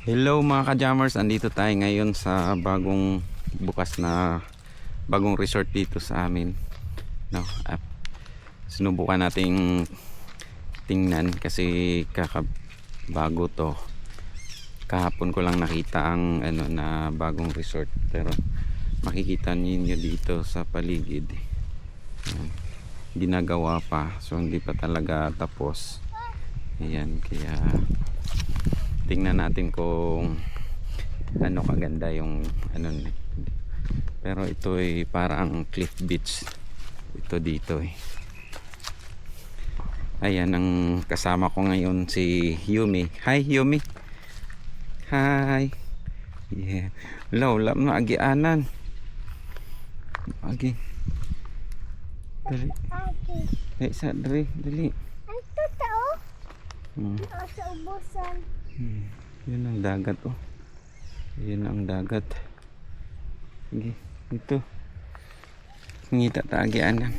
Hello mga ka-jammers, andito tayo ngayon sa bagong bukas na bagong resort dito sa amin, no? Sinubukan nating tingnan kasi bago to. Kahapon ko lang nakita ang na bagong resort, pero makikita niyo dito sa paligid. Ginagawa pa, so hindi pa talaga tapos. Ayan, kaya tingnan natin kung kaganda yung pero ito ay parang cliff beach ito dito eh. Ayan, ang kasama ko ngayon si Yumi. Hi Yumi. Hi. Yeah. Hello, lam na agianan. Agi. Dali. Dali sa dali. Ang totoo? Hmm. Sa ubusan. Yun ang dagat oh. Yun ang dagat. Sige, ito. Ngita taagian lang.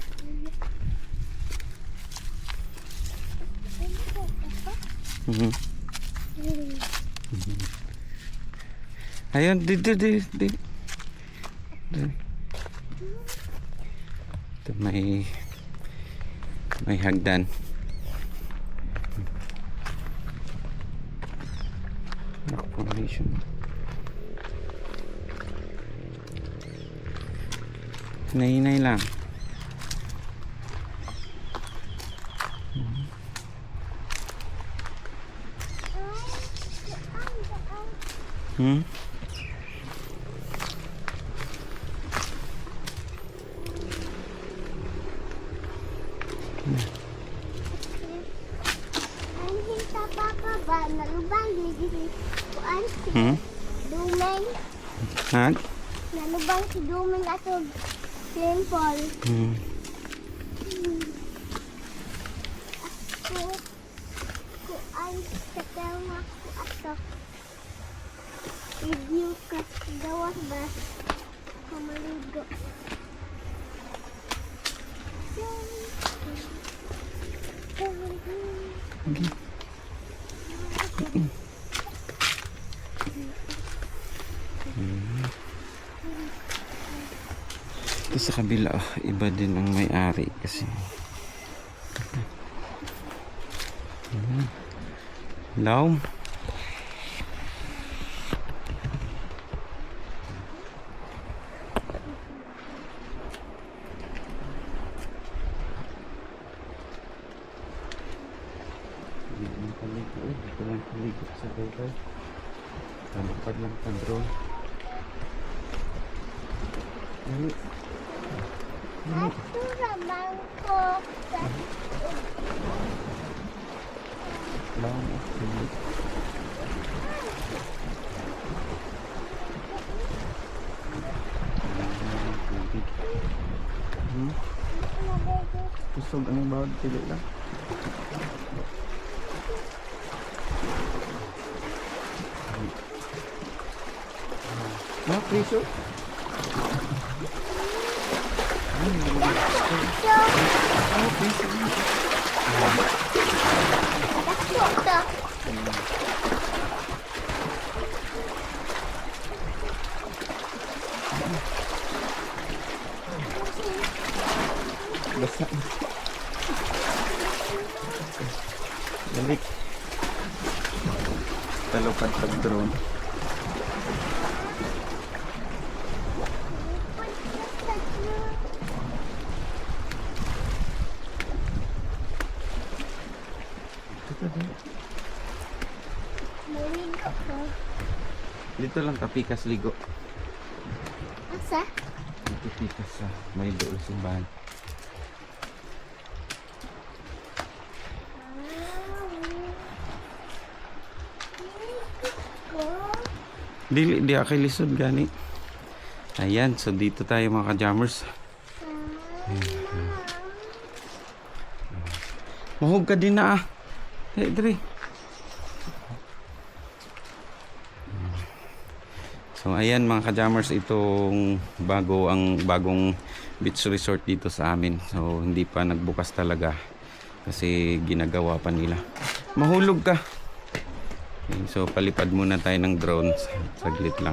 Ayun, di. Ito may hagdan. Formation. Hinay lang. Ang hinta papa ba? Nalubang di kuan si Dumeng. Hag? Nalubang si Dumeng ato simple. Kuan sa tema ko ato. Review ka gawas ba? Kamaligo. Ito sa kabila iba din ang may-ari kasi Laom. Ito lang paligid sa dagat. Talupad lang ang drone. Ato ramang ko. Laom. Kusog ang bawat pili lang. Priso? Basta. Balik. Talupad pag drone. Maligo ko. Dito lang kapikas ligo. Asa? Dito pikas sa may doon simbahan. Di akay lisod gani. Ayan, so dito tayo mga ka-jammers. Mahog ka din na ah. Hey, Dre. So ayan mga ka-jammers, itong bagong beach resort dito sa amin. So hindi pa nagbukas talaga kasi ginagawa pa nila. Mahulog ka. Okay, so palipad muna tayo ng drone saglit lang.